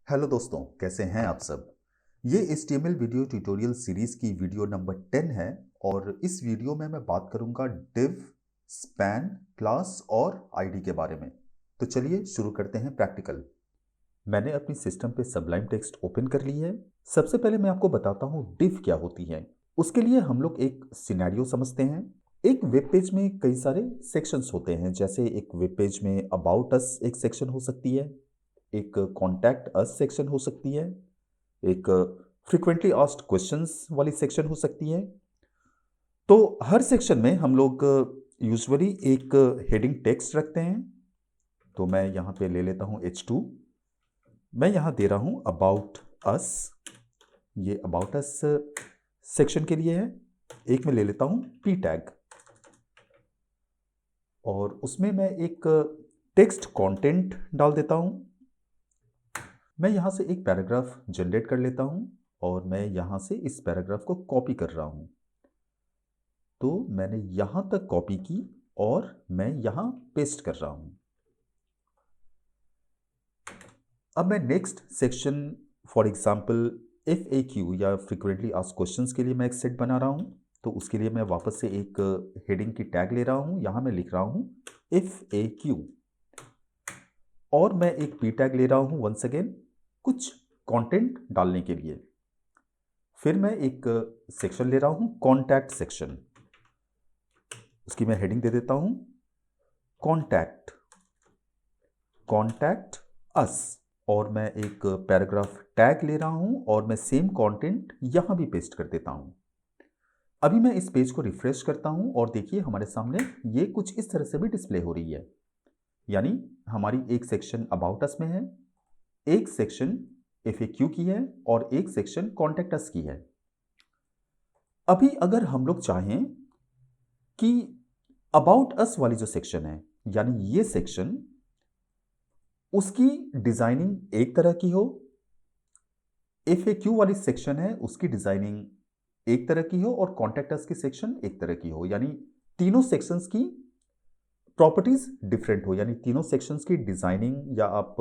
Hello दोस्तों, कैसे हैं आप सब। ये HTML वीडियो ट्यूटोरियल सीरीज़ की वीडियो नंबर 10 है और इस वीडियो में मैं बात करूंगा div, span, क्लास और आईडी के बारे में। तो चलिए शुरू करते हैं प्रैक्टिकल। मैंने अपनी सिस्टम पे सबलाइम टेक्स्ट ओपन कर ली है। सबसे पहले मैं आपको बताता हूँ div क्या होती है। उसके लिए हम लोग एक सिनेरियो समझते हैं। एक वेब पेज में कई सारे सेक्शंस होते हैं, जैसे एक वेब पेज में अबाउट अस एक सेक्शन हो सकती है, एक कॉन्टैक्ट अस सेक्शन हो सकती है, एक फ्रीक्वेंटली आस्क्ड क्वेश्चंस वाली सेक्शन हो सकती है। तो हर सेक्शन में हम लोग यूजुअली एक हेडिंग टेक्स्ट रखते हैं। तो मैं यहाँ पे ले लेता हूँ H2। मैं यहाँ दे रहा हूँ अबाउट अस। ये अबाउट अस सेक्शन के लिए है। एक मैं ले लेता हूँ p टैग और उसमें मैं एक टेक्स्ट कंटेंट डाल देता हूँ। मैं यहाँ से एक पैराग्राफ जनरेट कर लेता हूँ और मैं यहाँ से इस पैराग्राफ को कॉपी कर रहा हूँ। तो मैंने यहाँ तक कॉपी की और मैं यहाँ पेस्ट कर रहा हूँ। अब मैं next section for example FAQ या फ्रीक्वेंटली आस्क्ड क्वेश्चंस के लिए मैं एक सेट बना रहा हूँ। तो उसके लिए मैं वापस से एक हेडिंग की टैग ले रहा हूँ। यहाँ मैं लिख रहा हूँ FAQ और मैं एक p टैग ले रहा हूँ वंस अगेन कुछ कंटेंट डालने के लिए। फिर मैं एक सेक्शन ले रहा हूँ कॉन्टैक्ट सेक्शन। उसकी मैं हेडिंग दे देता हूँ कॉन्टैक्ट कॉन्टैक्ट अस और मैं एक पैराग्राफ टैग ले रहा हूँ और मैं सेम कंटेंट यहाँ भी पेस्ट कर देता हूँ। अभी मैं इस पेज को रिफ्रेश करता हूँ और देखिए हमारे सामने ये कुछ इस तरह से भी डिस्प्ले हो रही है। यानी हमारी एक सेक्शन अबाउट अस में है, एक सेक्शन FAQ की है और एक सेक्शन कॉन्टैक्ट अस की है। अभी अगर हम लोग चाहें कि अबाउट अस वाली जो सेक्शन है, यानी ये सेक्शन, उसकी डिजाइनिंग एक तरह की हो, FAQ वाली सेक्शन है उसकी डिजाइनिंग एक तरह की हो और कॉन्टैक्ट अस की सेक्शन एक तरह की हो, यानी तीनों सेक्शंस की प्रॉपर्टीज डिफरेंट हो, यानी तीनों सेक्शंस की डिजाइनिंग या आप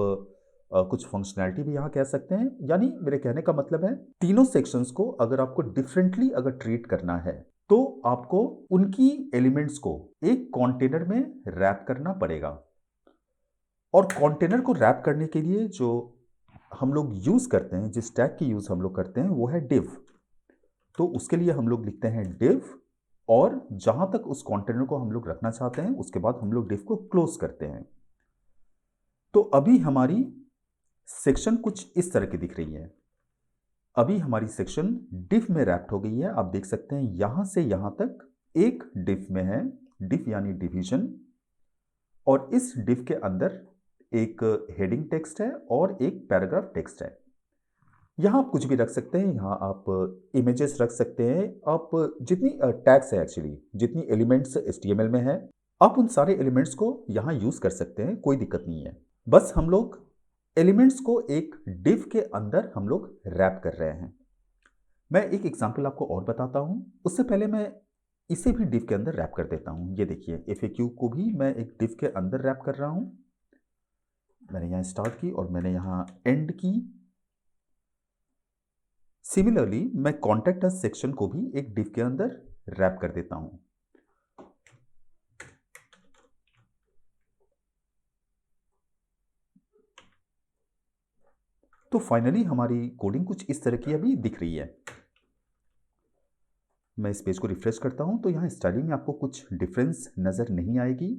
कुछ फंक्शनैलिटी भी यहाँ कह सकते हैं। यानी मेरे कहने का मतलब है तीनों सेक्शंस को अगर आपको डिफरेंटली अगर ट्रीट करना है तो आपको उनकी एलिमेंट्स को एक कंटेनर में रैप करना पड़ेगा। और कंटेनर को रैप करने के लिए जो हम लोग यूज करते हैं, जिस टैग की यूज हम लोग करते हैं वो है div। तो उसके लिए हम लोग लिखते हैं div और जहां तक उस कंटेनर को हम लोग रखना चाहते हैं उसके बाद हम लोग div को क्लोज करते हैं। तो अभी हमारी सेक्शन कुछ इस तरह की दिख रही है। अभी हमारी सेक्शन div में रैप्ट हो गई है। आप देख सकते हैं यहां से यहां तक एक div में है, div यानी डिवीजन, और इस div के अंदर एक हेडिंग टेक्स्ट है और एक पैराग्राफ टेक्स्ट है। यहाँ आप कुछ भी रख सकते हैं, यहाँ आप इमेजेस रख सकते हैं, आप जितनी टैग्स है, एक्चुअली जितनी एलिमेंट्स HTML में है आप उन सारे एलिमेंट्स को यहाँ यूज कर सकते हैं, कोई दिक्कत नहीं है। बस हम लोग एलिमेंट्स को एक div के अंदर हम लोग रैप कर रहे हैं। मैं एक एग्जांपल आपको और बताता हूँ। उससे पहले मैं इसे भी div के अंदर रैप कर देता हूँ। ये देखिए FAQ को भी मैं एक div के अंदर रैप कर रहा हूँ। मैंने यहाँ स्टार्ट की और मैंने यहाँ एंड की। सिमिलरली मैं कॉन्टैक्ट अस सेक्शन को भी एक div के अंदर रैप कर देता हूं। तो फाइनली हमारी कोडिंग कुछ इस तरह की अभी दिख रही है। मैं इस पेज को रिफ्रेश करता हूं तो यहां स्टाइलिंग में आपको कुछ डिफरेंस नजर नहीं आएगी,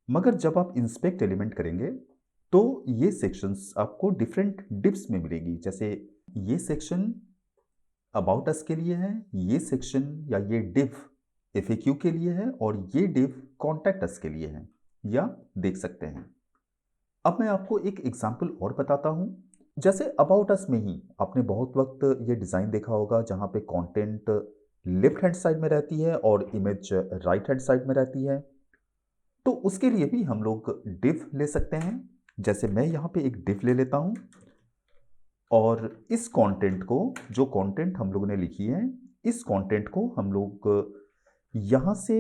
मगर जब आप इंस्पेक्ट एलिमेंट करेंगे तो ये सेक्शंस आपको डिफरेंट डिव्स में मिलेगी। जैसे ये सेक्शन अबाउट अस के लिए है, ये सेक्शन या ये div FAQ के लिए है और ये div कॉन्टैक्ट अस के लिए है, या देख सकते हैं। अब मैं आपको एक एग्जांपल और बताता हूं। जैसे अबाउट अस में ही आपने बहुत वक्त ये डिजाइन देखा होगा जहां पे कंटेंट लेफ्ट हैंड साइड में रहती है और इमेज राइट हैंड साइड में रहती है। तो उसके लिए भी हम लोग div ले सकते हैं। जैसे मैं यहां पे एक div ले लेता हूं और इस कंटेंट को, जो कंटेंट हम लोगों ने लिखी है, इस कंटेंट को हम लोग यहां से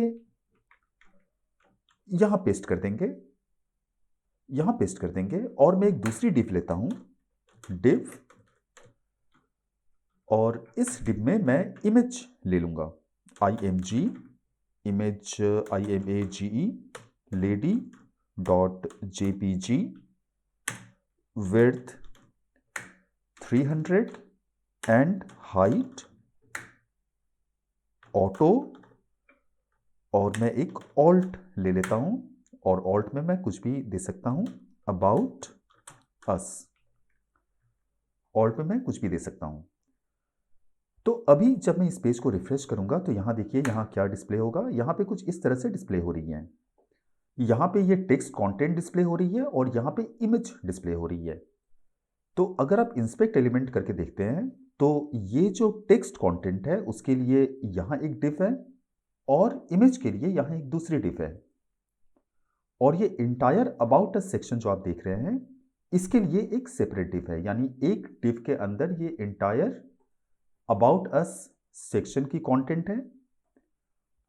यहां पेस्ट कर देंगे, यहां पेस्ट कर देंगे। और मैं एक दूसरी div लेता हूं div, और इस div में मैं image ले लूँगा, img, image image, lady dot jpg, width 300 and height auto, और मैं एक ऑल्ट ले लेता हूं, और ऑल्ट में मैं कुछ भी दे सकता हूं, अबाउट अस, ऑल्ट में मैं कुछ भी दे सकता हूं। तो अभी जब मैं इस पेज को रिफ्रेश करूंगा तो यहां देखिए यहां क्या डिस्प्ले होगा, यहां पे कुछ इस तरह से डिस्प्ले हो रही है। यहां पे ये टेक्स्ट कंटेंट डिस्प्ले हो रही है और यहां पे इमेज डिस्प्ले हो रही है। तो अगर आप इंस्पेक्ट एलिमेंट करके देखते हैं तो ये जो टेक्स्ट कंटेंट है उसके लिए यहां एक डिव है और इमेज के लिए यहां एक दूसरी डिव है, और ये इंटायर अबाउट अस सेक्शन जो आप देख रहे हैं इसके लिए एक सेपरेट डिव है, यानी एक डिव के अंदर ये इंटायर अबाउट अस सेक्शन की कंटेंट है,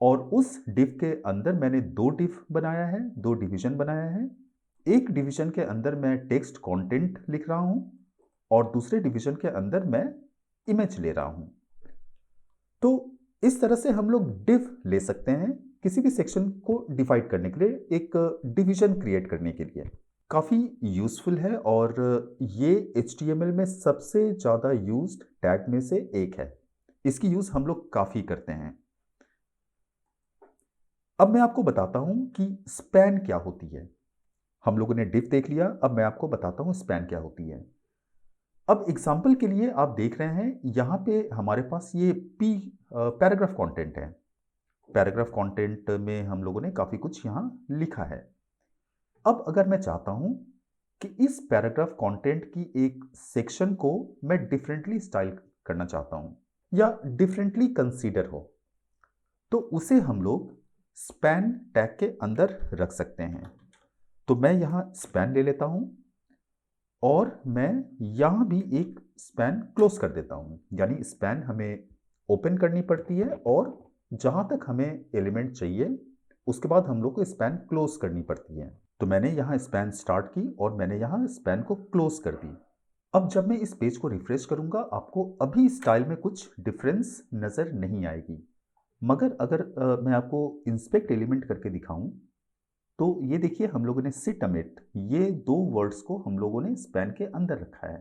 और उस डिव के अंदर मैंने दो डिव बनाया है, दो डिवीजन बनाया है। एक डिवीजन के अंदर मैं टेक्स्ट कंटेंट लिख रहा हूं और दूसरे डिवीजन के अंदर मैं इमेज ले रहा हूं। तो इस तरह से हम लोग डिव ले सकते हैं किसी भी सेक्शन को डिवाइड करने के लिए, एक डिवीजन क्रिएट करने के लिए। काफ़ी यूजफुल है और ये HTML में सबसे ज़्यादा यूज्ड टैग में से एक है। इसकी यूज़ हम लोग काफ़ी करते हैं। अब मैं आपको बताता हूं कि स्पैन क्या होती है। हम लोगों ने डिव देख लिया, अब मैं आपको बताता हूं स्पैन क्या होती है। अब एग्जाम्पल के लिए आप देख रहे हैं यहां पे हमारे पास ये पैराग्राफ कंटेंट है। पैराग्राफ कंटेंट में हम लोगों ने काफ़ी कुछ यहां लिखा है। अब अगर मैं चाहता हूं कि इस पैराग्राफ कंटेंट की एक सेक्शन को मैं डिफरेंटली स्टाइल करना चाहता हूं या डिफरेंटली कंसीडर हो, तो उसे हम लोग स्पैन टैग के अंदर रख सकते हैं। तो मैं यहां स्पैन ले लेता हूं और मैं यहां भी एक स्पैन क्लोज कर देता हूं, यानी स्पैन हमें ओपन करनी पड़ती है और जहां तक हमें एलिमेंट चाहिए उसके बाद हम लोग को स्पैन क्लोज करनी पड़ती है। तो मैंने यहां स्पैन स्टार्ट की और मैंने यहां स्पैन को क्लोज कर दी। अब जब मैं इस पेज को रिफ्रेश करूंगा आपको अभी स्टाइल में कुछ डिफरेंस नजर नहीं आएगी, मगर अगर मैं आपको इंस्पेक्ट एलिमेंट करके दिखाऊं तो ये देखिए हम लोगों ने सिट अमिट, ये दो वर्ड्स को हम लोगों ने स्पैन के अंदर रखा है।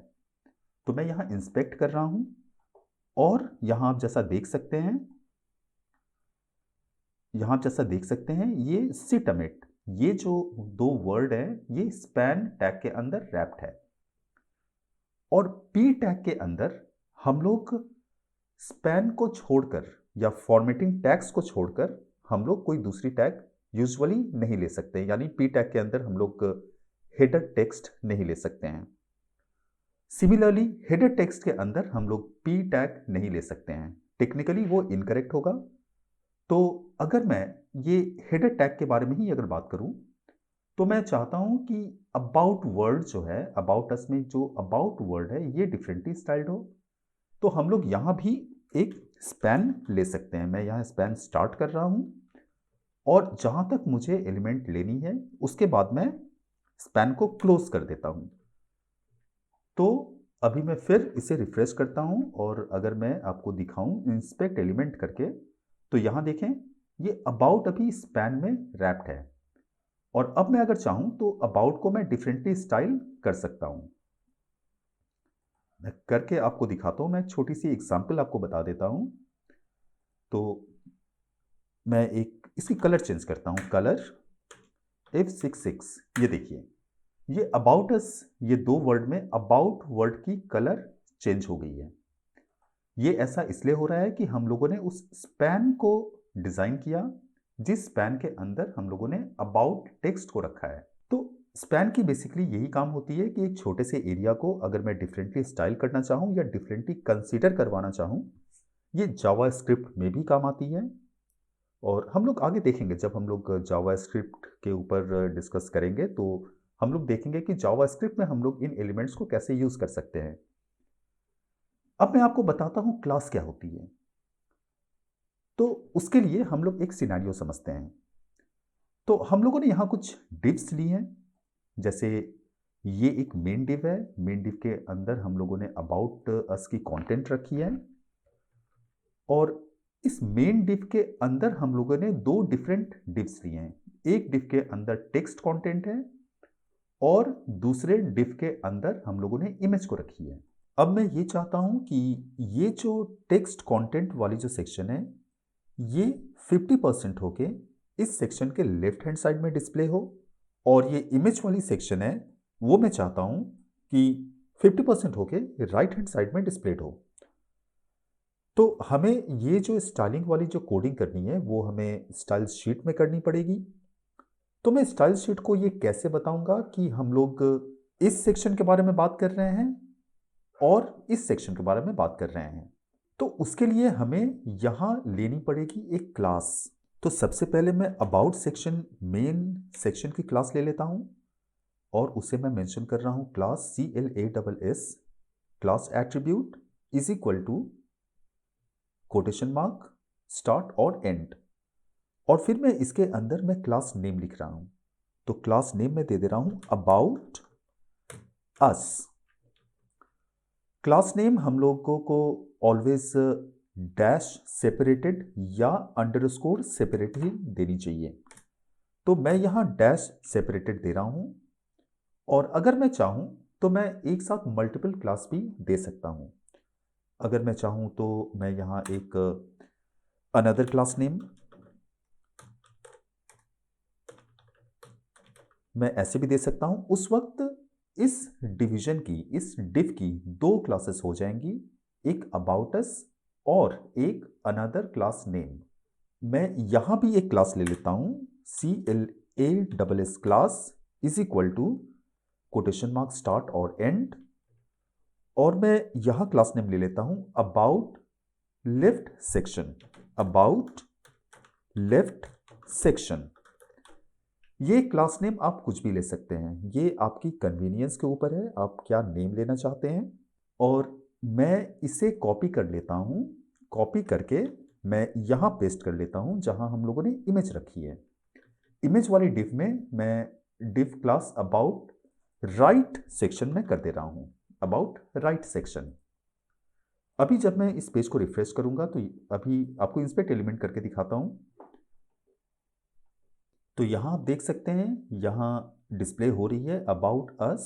तो मैं यहां इंस्पेक्ट कर रहा हूं और यहां आप जैसा देख सकते हैं, ये सिट अमिट, ये जो दो वर्ड है ये स्पैन टैग के अंदर रैप्ड है। और पी टैग के अंदर हम लोग स्पैन को छोड़कर या फॉर्मेटिंग टैग्स को छोड़कर हम लोग कोई दूसरी टैग यूजुअली नहीं ले सकते, यानी पी टैग के अंदर हम लोग हेडर टेक्स्ट नहीं ले सकते हैं। सिमिलरली हेडर टेक्स्ट के अंदर हम लोग पी टैग नहीं ले सकते हैं, टेक्निकली वो इनकरेक्ट होगा। तो अगर मैं ये हेडर टैग के बारे में ही अगर बात करूं तो मैं चाहता हूं कि अबाउट वर्ड जो है, अबाउट अस में जो अबाउट वर्ड है ये डिफरेंटली स्टाइल्ड हो। तो हम लोग यहां भी एक स्पैन ले सकते हैं। मैं यहां स्पैन स्टार्ट कर रहा हूं और जहां तक मुझे एलिमेंट लेनी है उसके बाद मैं स्पैन को क्लोज कर देता हूं। तो अभी मैं फिर इसे रिफ्रेश करता हूं और अगर मैं आपको दिखाऊं इंस्पेक्ट एलिमेंट करके तो यहां देखें ये अबाउट अभी स्पैन में रैप्ड है, और अब मैं अगर चाहूं तो अबाउट को मैं डिफरेंटली स्टाइल कर सकता हूं। मैं करके आपको दिखाता हूं, मैं एक छोटी सी एग्जांपल आपको बता देता हूं। तो मैं एक इसकी कलर चेंज करता हूं, कलर F66। ये देखिए ये अबाउट अस, ये दो वर्ड में अबाउट वर्ड की कलर चेंज हो गई है। ये ऐसा इसलिए हो रहा है कि हम लोगों ने उस स्पैन को डिजाइन किया जिस स्पैन के अंदर हम लोगों ने अबाउट टेक्स्ट को रखा है। तो स्पैन की बेसिकली यही काम होती है कि एक छोटे से एरिया को अगर मैं डिफरेंटली स्टाइल करना चाहूँ या डिफरेंटली कंसीडर करवाना चाहूँ, ये जावा स्क्रिप्ट में भी काम आती है। और हम लोग आगे देखेंगे, जब हम लोग जावा स्क्रिप्ट के ऊपर डिस्कस करेंगे तो हम लोग देखेंगे कि जावा स्क्रिप्ट में हम लोग इन एलिमेंट्स को कैसे यूज कर सकते हैं। अब मैं आपको बताता हूं क्लास क्या होती है। तो उसके लिए हम लोग एक सिनेरियो समझते हैं। तो हम लोगों ने यहां कुछ डिव्स ली हैं, जैसे ये एक मेन डिव है। मेन डिव के अंदर हम लोगों ने अबाउट अस की कंटेंट रखी है और इस मेन डिव के अंदर हम लोगों ने दो डिफरेंट डिव्स लिए हैं। एक डिव के अंदर टेक्स्ट कंटेंट है और दूसरे डिव के अंदर हम लोगों ने इमेज को रखी है। अब मैं ये चाहता हूं कि ये जो टेक्स्ट कंटेंट वाली जो सेक्शन है ये 50% होके इस सेक्शन के लेफ्ट हैंड साइड में डिस्प्ले हो और ये इमेज वाली सेक्शन है वो मैं चाहता हूं कि 50% होके राइट हैंड साइड में डिस्प्लेड हो। तो हमें ये जो स्टाइलिंग वाली जो कोडिंग करनी है वो हमें स्टाइल शीट में करनी पड़ेगी। तो मैं स्टाइल शीट को ये कैसे बताऊंगा कि हम लोग इस सेक्शन के बारे में बात कर रहे हैं और इस सेक्शन के बारे में बात कर रहे हैं। तो उसके लिए हमें यहां लेनी पड़ेगी एक क्लास। तो सबसे पहले मैं अबाउट सेक्शन मेन सेक्शन की क्लास ले लेता हूं और उसे मैं मेंशन कर रहा हूं class CLASS class attribute is equal to quotation mark start और एंड और फिर मैं इसके अंदर मैं क्लास नेम लिख रहा हूं। तो क्लास नेम में दे दे रहा हूं अबाउट अस। क्लास नेम हम लोगों को ऑलवेज डैश सेपरेटेड या अंडरस्कोर सेपरेट ही देनी चाहिए। तो मैं यहां डैश सेपरेटेड दे रहा हूं और अगर मैं चाहूं तो मैं एक साथ मल्टीपल क्लास भी दे सकता हूं। अगर मैं चाहूं तो मैं यहां एक अनदर क्लास नेम मैं ऐसे भी दे सकता हूं। उस वक्त इस डिवीजन की इस डिव की दो क्लासेस हो जाएंगी, एक अबाउट अस और एक अनदर क्लास नेम। मैं यहां भी एक क्लास ले लेता हूं CLASS class is equal to quotation mark start और एंड और मैं यहां क्लास नेम ले लेता हूं about left section. About left section ये क्लास नेम आप कुछ भी ले सकते हैं, ये आपकी कन्वीनियंस के ऊपर है आप क्या नेम लेना चाहते हैं। और मैं इसे कॉपी कर लेता हूं, कॉपी करके मैं यहां पेस्ट कर लेता हूं जहां हम लोगों ने इमेज रखी है। इमेज वाली डिव में मैं div class about right section में कर दे रहा हूं, अबाउट राइट सेक्शन। अभी जब मैं इस पेज को रिफ्रेश करूंगा तो अभी आपको इंस्पेक्ट एलिमेंट करके दिखाता हूं। तो यहां आप देख सकते हैं यहां डिस्प्ले हो रही है अबाउट अस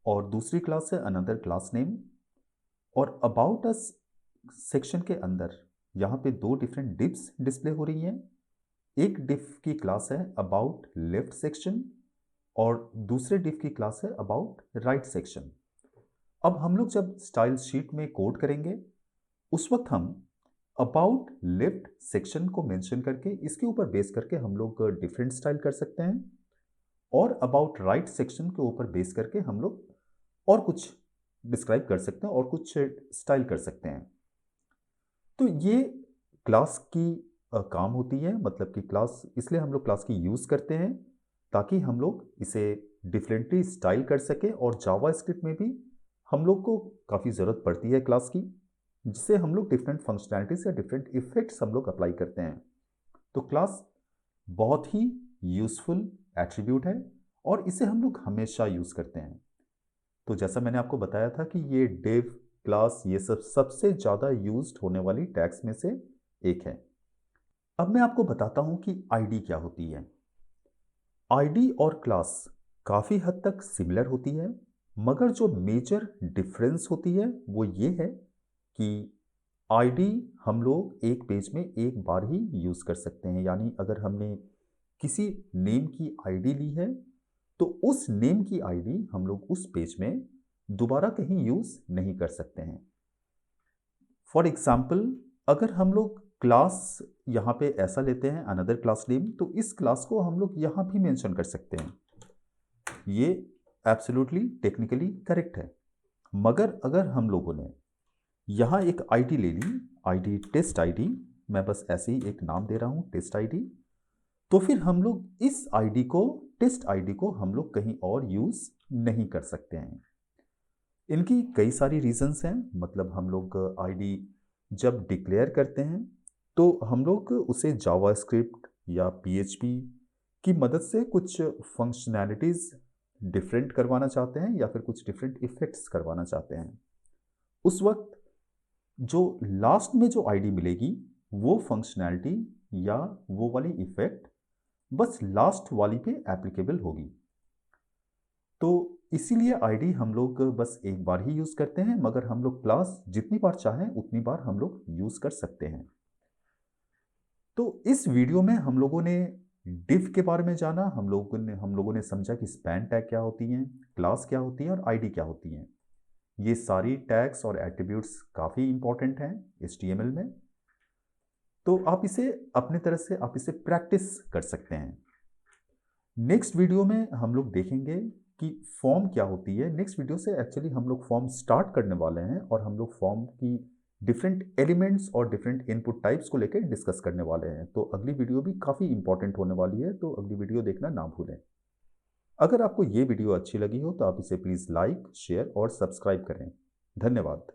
और दूसरी क्लास है अनदर क्लास नेम। और अबाउट अस सेक्शन के अंदर यहां पे दो डिफरेंट डिव्स डिस्प्ले हो रही हैं। एक डिव की क्लास है अबाउट लेफ्ट सेक्शन और दूसरे डिव की क्लास है अबाउट राइट सेक्शन। अब हम लोग जब स्टाइल शीट में कोड करेंगे उस वक्त हम अबाउट लेफ्ट सेक्शन को मेंशन करके इसके ऊपर बेस करके हम लोग डिफरेंट स्टाइल कर सकते हैं और अबाउट राइट सेक्शन के ऊपर बेस करके हम लोग और कुछ डिस्क्राइब कर सकते हैं और कुछ स्टाइल कर सकते हैं। तो ये क्लास की काम होती है, मतलब कि क्लास इसलिए हम लोग क्लास की यूज़ करते हैं ताकि हम लोग इसे डिफरेंटली स्टाइल कर सकें और जावा स्क्रिप्ट में भी हम लोग को काफ़ी ज़रूरत पड़ती है क्लास की, जिससे हम लोग डिफरेंट फंक्शनैलिटीज या डिफरेंट इफेक्ट्स हम लोग अप्लाई करते हैं। तो क्लास बहुत ही यूज़फुल एट्रीब्यूट है और इसे हम लोग हमेशा यूज़ करते हैं। तो जैसा मैंने आपको बताया था कि ये डिव क्लास ये सब सबसे ज़्यादा यूज्ड होने वाली टैग्स में से एक है। अब मैं आपको बताता हूं कि आईडी क्या होती है। आईडी और क्लास काफ़ी हद तक सिमिलर होती है, मगर जो मेजर डिफरेंस होती है वो ये है कि आईडी हम लोग एक पेज में एक बार ही यूज़ कर सकते हैं। यानी अगर हमने किसी नेम की आईडी ली है तो उस नेम की आईडी हम लोग उस पेज में दोबारा कहीं यूज़ नहीं कर सकते हैं। फॉर एग्जाम्पल अगर हम लोग क्लास यहाँ पे ऐसा लेते हैं अनदर क्लास नेम, तो इस क्लास को हम लोग यहाँ भी मेंशन कर सकते हैं, ये एब्सोल्युटली टेक्निकली करेक्ट है। मगर अगर हम लोगों ने यहाँ एक आईडी ले ली, आईडी टेस्ट आईडी, मैं बस ऐसे ही एक नाम दे रहा हूँ टेस्ट आईडी, तो फिर हम लोग इस आईडी को टेस्ट आईडी को हम लोग कहीं और यूज़ नहीं कर सकते हैं। इनकी कई सारी रीजंस हैं, मतलब हम लोग आईडी जब डिक्लेयर करते हैं तो हम लोग उसे जावास्क्रिप्ट या पीएचपी की मदद से कुछ फंक्शनैलिटीज़ डिफरेंट करवाना चाहते हैं या फिर कुछ डिफरेंट इफेक्ट्स करवाना चाहते हैं, उस वक्त जो लास्ट में जो आईडी मिलेगी वो फंक्शनैलिटी या वो वाली इफेक्ट बस लास्ट वाली पे एप्लीकेबल होगी। तो इसीलिए आईडी हम लोग बस एक बार ही यूज़ करते हैं, मगर हम लोग क्लास जितनी बार चाहें उतनी बार हम लोग यूज़ कर सकते हैं। तो इस वीडियो में हम लोगों ने डिव के बारे में जाना, हम लोगों ने समझा कि स्पैन टैग क्या होती हैं, क्लास क्या होती है और आईडी क्या होती हैं। ये सारी टैग्स और एट्रीब्यूट्स काफ़ी इंपॉर्टेंट हैं HTML में। तो आप इसे अपने तरह से आप इसे प्रैक्टिस कर सकते हैं। नेक्स्ट वीडियो में हम लोग देखेंगे कि फॉर्म क्या होती है। नेक्स्ट वीडियो से एक्चुअली हम लोग फॉर्म स्टार्ट करने वाले हैं और हम लोग फॉर्म की डिफरेंट एलिमेंट्स और डिफरेंट इनपुट टाइप्स को लेकर डिस्कस करने वाले हैं। तो अगली वीडियो भी काफ़ी इंपॉर्टेंट होने वाली है, तो अगली वीडियो देखना ना भूलें। अगर आपको ये वीडियो अच्छी लगी हो तो आप इसे प्लीज़ लाइक, शेयर और सब्सक्राइब करें। धन्यवाद।